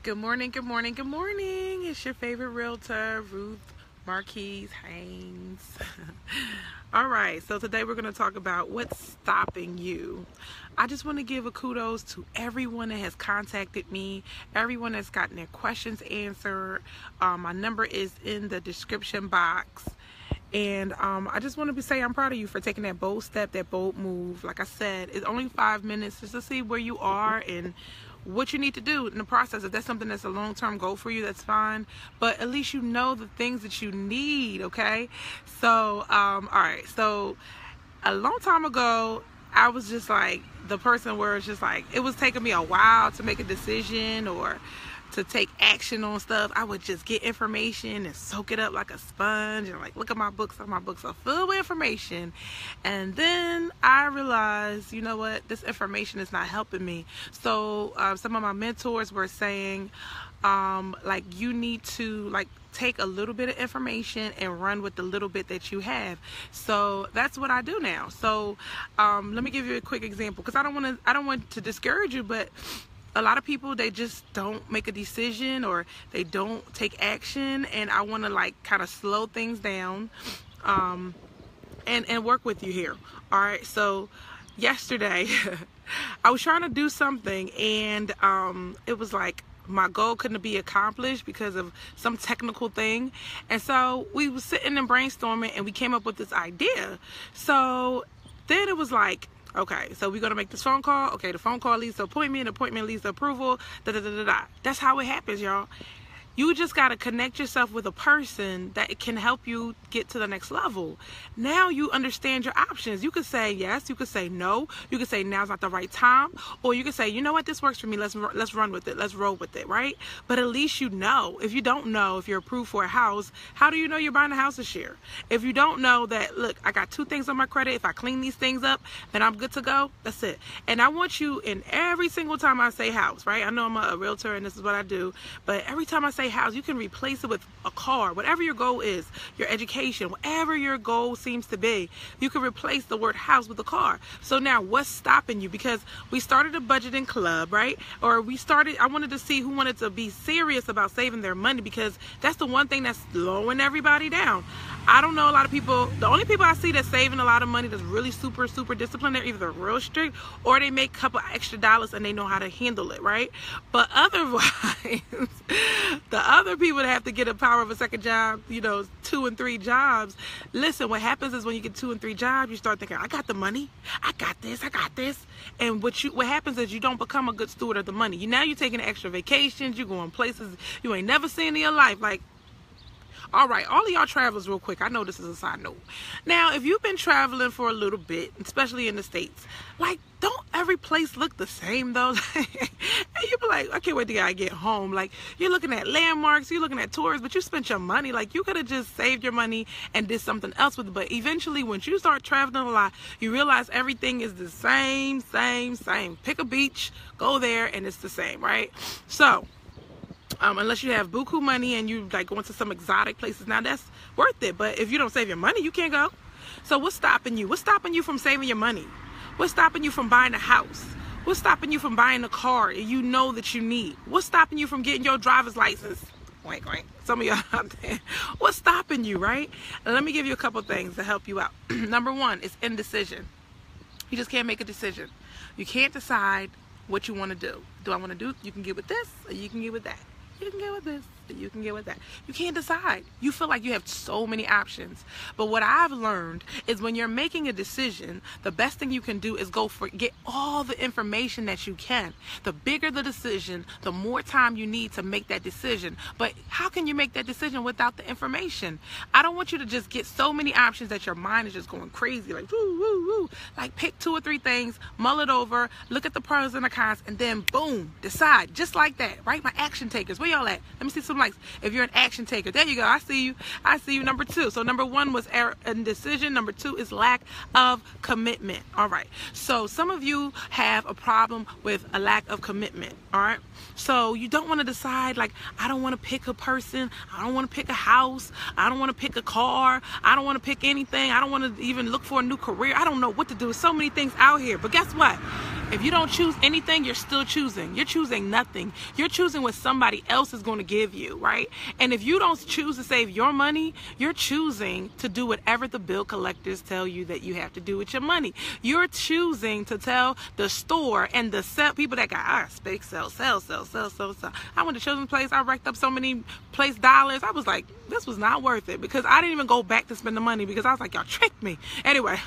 Good morning, good morning, good morning. It's your favorite realtor, Ruth Marquise Haynes. All right, so today we're going to talk about what's stopping you. I just want to give a kudos to everyone that has contacted me, everyone that's gotten their questions answered. My number is in the description box. And I just want to say I'm proud of you for taking that bold step, that bold move. Like I said, it's only 5 minutes just to see where you are and what you need to do in the process. If that's something that's a long-term goal for you, that's fine. But at least you know the things that you need, okay? So, all right. So, a long time ago, I was just like the person where it's just like, it was taking me a while to make a decision or to take action on stuff. I would just get information and soak it up like a sponge and like look at my books. My books are filled with information, and then I realized, you know what, this information is not helping me. So some of my mentors were saying like you need to like take a little bit of information and run with the little bit that you have. So that's what I do now. So let me give you a quick example, because I don't want to discourage you, but a lot of people, they just don't make a decision or they don't take action, and I want to like kind of slow things down and work with you here. All right, so yesterday I was trying to do something, and it was like my goal couldn't be accomplished because of some technical thing. And so we was sitting and brainstorming, and we came up with this idea. So then it was like, okay, so we're going to make this phone call. Okay, the phone call leads to appointment. Appointment leads to approval. That's how it happens, y'all. You just got to connect yourself with a person that can help you get to the next level. Now you understand your options. You could say yes. You could say no. You could say now's not the right time. Or you could say, you know what, this works for me. Let's run with it. Let's roll with it, right? But at least you know. If you don't know if you're approved for a house, how do you know you're buying a house this year? If you don't know that, look, I got 2 things on my credit. If I clean these things up, then I'm good to go. That's it. And I want you, in every single time I say house, right? I know I'm a realtor and this is what I do. But every time I say house, you can replace it with a car. Whatever your goal is, your education, whatever your goal seems to be, you can replace the word house with a car. So now what's stopping you? Because we started a budgeting club, right? Or I wanted to see who wanted to be serious about saving their money, because that's the one thing that's slowing everybody down. I don't know a lot of people. The only people I see that's saving a lot of money, that's really super disciplined, they're either real strict or they make a couple extra dollars and they know how to handle it, right? But otherwise, the other people that have to get a power of a second job, 2 and 3 jobs. Listen, what happens is when you get 2 and 3 jobs, you start thinking, I got the money, I got this. And what happens is you don't become a good steward of the money. Now you're taking extra vacations, you're going places you ain't never seen in your life. Like, all right, all of y'all travelers, real quick, I know this is a side note. Now, if you've been traveling for a little bit, especially in the States, like, don't every place look the same, though? And you be like, I can't wait till I get home. Like, you're looking at landmarks, you're looking at tours, but you spent your money. Like, you could have just saved your money and did something else with it. But eventually, once you start traveling a lot, you realize everything is the same. Pick a beach, go there, and it's the same, right? So unless you have buku money and you like going to some exotic places, now that's worth it. But if you don't save your money, you can't go. So what's stopping you? What's stopping you from saving your money? What's stopping you from buying a house? What's stopping you from buying a car you know that you need? What's stopping you from getting your driver's license? Wait. Some of y'all out there. What's stopping you, right? And let me give you a couple things to help you out. Number 1 is indecision. You just can't make a decision. You can't decide what you want to do. Do I want to do? You can get with this or you can get with that. You can get with this, you can get with that. You can't decide. You feel like you have so many options. But what I've learned is when you're making a decision, the best thing you can do is get all the information that you can. The bigger the decision, the more time you need to make that decision. But how can you make that decision without the information? I don't want you to just get so many options that your mind is just going crazy, like woo, woo, woo. Like pick 2 or 3 things, mull it over, look at the pros and the cons, and then boom, decide. Just like that, right? My action takers, where y'all at? Let me see some likes. If you're an action taker, there you go. I see you. Number 2. So number 1 was indecision. Number 2 is lack of commitment. All right. So some of you have a problem with a lack of commitment. All right. So you don't want to decide, like, I don't want to pick a person. I don't want to pick a house. I don't want to pick a car. I don't want to pick anything. I don't want to even look for a new career. I don't know what to do. There's so many things out here. But guess what? If you don't choose anything, you're still choosing. You're choosing nothing. You're choosing what somebody else is going to give you, right? And if you don't choose to save your money, you're choosing to do whatever the bill collectors tell you that you have to do with your money. You're choosing to tell the store and the people that got sell. I went to Children's Place. I racked up so many place dollars. I was like, this was not worth it, because I didn't even go back to spend the money because I was like, y'all tricked me. Anyway.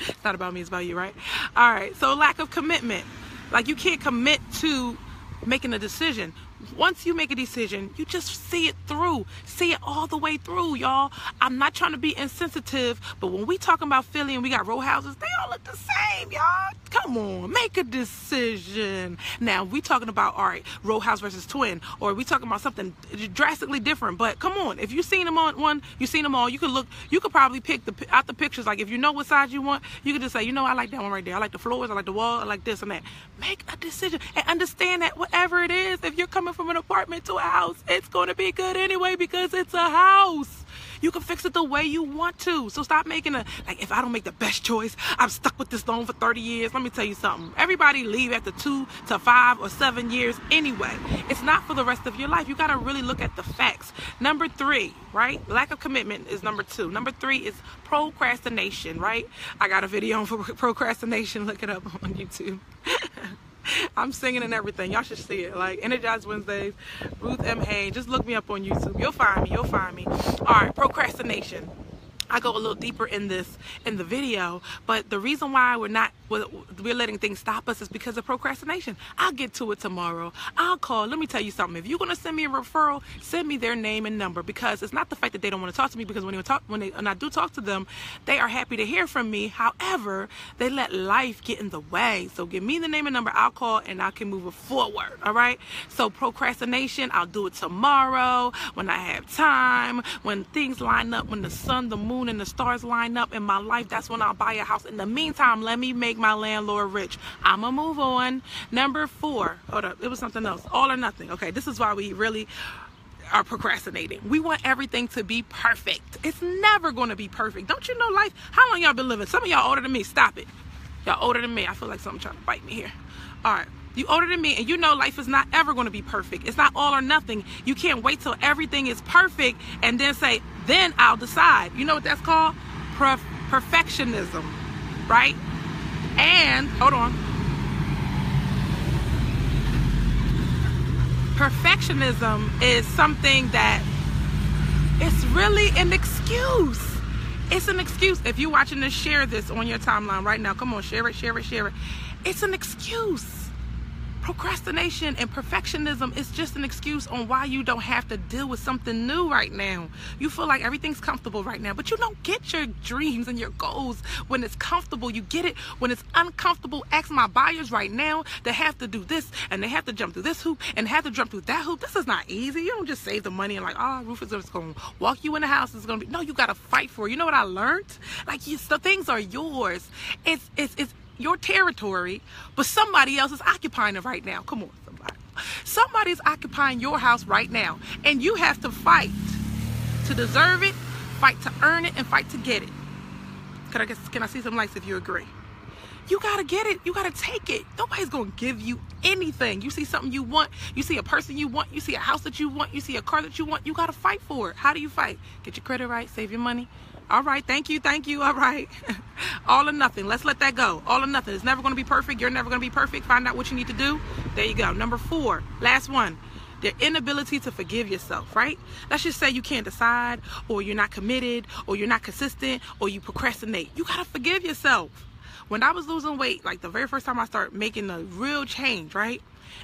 It's not about me, it's about you, right? All right, so lack of commitment. Like, you can't commit to making a decision. Once you make a decision, you just see it through. See it all the way through, y'all. I'm not trying to be insensitive, but when we talking about Philly and we got row houses, they all look the same, y'all. Come on, make a decision. Now, we talking about, all right, row house versus twin, or we talking about something drastically different. But come on, if you've seen them on one, you've seen them all, you could probably pick out the pictures. Like, if you know what size you want, you could just say, you know, I like that one right there. I like the floors, I like the wall, I like this and that. Make a decision and understand that whatever it is, if you're coming from an apartment to a house, it's going to be good anyway, because it's a house. You can fix it the way you want to. So stop making if I don't make the best choice, I'm stuck with this loan for 30 years. Let me tell you something. Everybody leave after 2 to 5 or 7 years anyway. It's not for the rest of your life. You got to really look at the facts. Number 3, right? Lack of commitment is number 2. Number 3 is procrastination, right? I got a video on procrastination. Look it up on YouTube. I'm singing and everything. Y'all should see it. Like, Energized Wednesdays, Ruth M. Haynes. Just look me up on YouTube. You'll find me. You'll find me. All right, procrastination. I go a little deeper in this in the video, but the reason why we're letting things stop us is because of procrastination. I'll get to it tomorrow. I'll call. Let me tell you something. If you're going to send me a referral, send me their name and number, because it's not the fact that they don't want to talk to me, because when I do talk to them, they are happy to hear from me. However, they let life get in the way. So give me the name and number. I'll call and I can move it forward. All right. So procrastination, I'll do it tomorrow when I have time, when things line up, when the sun, the moon, and the stars line up in my life. That's when I'll buy a house. In the meantime, let me make my landlord rich. I'ma move on. Number 4, hold up, it was something else. All or nothing. Okay, this is why we really are procrastinating. We want everything to be perfect. It's never going to be perfect. Don't you know life? How long y'all been living? Some of y'all older than me. Stop it. Y'all older than me. I feel like something trying to bite me here. All right. You older than me, and you know life is not ever going to be perfect. It's not all or nothing. You can't wait till everything is perfect and then say, then I'll decide. You know what that's called? Perfectionism, right? And, hold on. Perfectionism is something that it's really an excuse. It's an excuse. If you're watching this, share this on your timeline right now. Come on, share it, share it, share it. It's an excuse. Procrastination and perfectionism is just an excuse on why you don't have to deal with something new right now. You feel like everything's comfortable right now, but you don't get your dreams and your goals when it's comfortable. You get it when it's uncomfortable. Ask my buyers right now. They have to do this, and they have to jump through this hoop, and have to jump through that hoop. This is not easy. You don't just save the money and like, oh, Ruth is just going to walk you in the house. It's going to be, no, you got to fight for it. You know what I learned? Like, the things are yours. It's your territory, but somebody else is occupying it right now. Come on, somebody. Somebody's occupying your house right now, and you have to fight to deserve it, fight to earn it, and fight to get it. Can I see some likes if you agree? You gotta get it. You gotta take it. Nobody's gonna give you anything. You see something you want, you see a person you want, you see a house that you want, you see a car that you want, you gotta fight for it. How do you fight? Get your credit right, save your money. All right, thank you, all right. All or nothing, let's let that go. All or nothing, it's never gonna be perfect, you're never gonna be perfect. Find out what you need to do, there you go. Number 4, last one, the inability to forgive yourself, right? Let's just say you can't decide, or you're not committed, or you're not consistent, or you procrastinate. You gotta forgive yourself. When I was losing weight, like the very first time I started making a real change, right?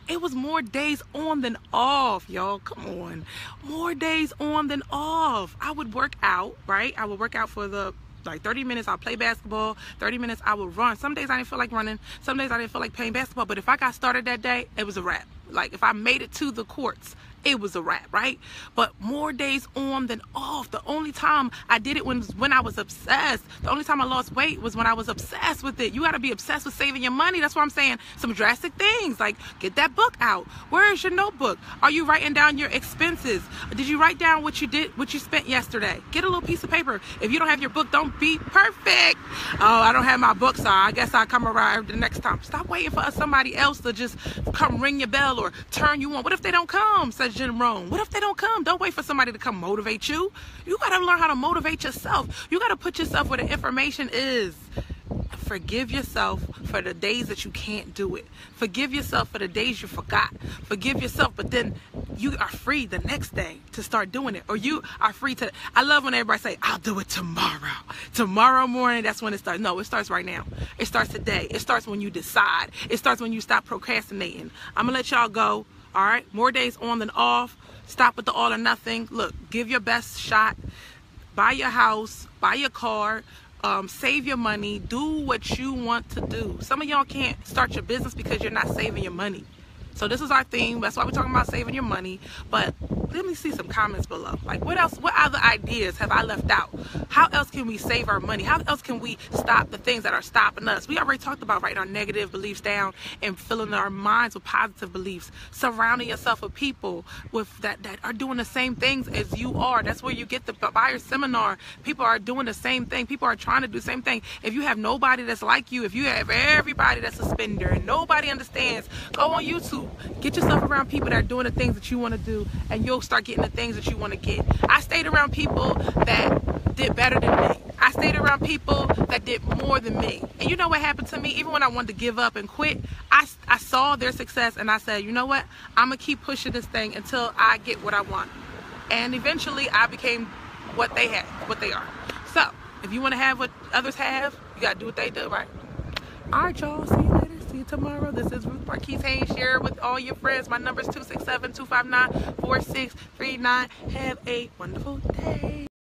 It was more days on than off, y'all. Come on. More days on than off. I would work out, right? I would work out for like 30 minutes. I'll play basketball. 30 minutes, I would run. Some days I didn't feel like running. Some days I didn't feel like playing basketball. But if I got started that day, it was a wrap. Like, if I made it to the courts, it was a wrap, right? But more days on than off. The only time I did it was when I was obsessed. The only time I lost weight was when I was obsessed with it. You got to be obsessed with saving your money. That's why I'm saying some drastic things, like get that book out. Where is your notebook? Are you writing down your expenses? Did you write down what you spent yesterday? Get a little piece of paper. If you don't have your book, don't be perfect. Oh, I don't have my book, so I guess I'll come around the next time. Stop waiting for somebody else to just come ring your bell or turn you on. What if they don't come, says Jim Rohn? What if they don't come? Don't wait for somebody to come motivate you. You got to learn how to motivate yourself. You got to put yourself where the information is. Forgive yourself for the days that you can't do it. Forgive yourself for the days you forgot. Forgive yourself, but then you are free the next day to start doing it. Or you are free to, I love when everybody say, I'll do it tomorrow. Tomorrow morning, that's when it starts. No, it starts right now. It starts today. It starts when you decide. It starts when you stop procrastinating. I'm going to let y'all go. All right? More days on than off. Stop with the all or nothing. Look, give your best shot. Buy your house. Buy your car. Save your money. Do what you want to do. Some of y'all can't start your business because you're not saving your money. So this is our theme. That's why we're talking about saving your money. But let me see some comments below. Like, what else? What other ideas have I left out? How else can we save our money? How else can we stop the things that are stopping us? We already talked about writing our negative beliefs down and filling our minds with positive beliefs. Surrounding yourself with people with that are doing the same things as you are. That's where you get the buyer seminar. People are doing the same thing. People are trying to do the same thing. If you have nobody that's like you, if you have everybody that's a spender and nobody understands, go on YouTube. Get yourself around people that are doing the things that you want to do, and you'll start getting the things that you want to get. I stayed around people that did better than me. I stayed around people that did more than me. And you know what happened to me? Even when I wanted to give up and quit, I saw their success and I said, you know what? I'm going to keep pushing this thing until I get what I want. And eventually I became what they had, what they are. So if you want to have what others have, you got to do what they do, right? All right, y'all. See you later. See you tomorrow. This is Ruth Marquise Haynes. Share it with all your friends. My number is 267-259-4639. Have a wonderful day.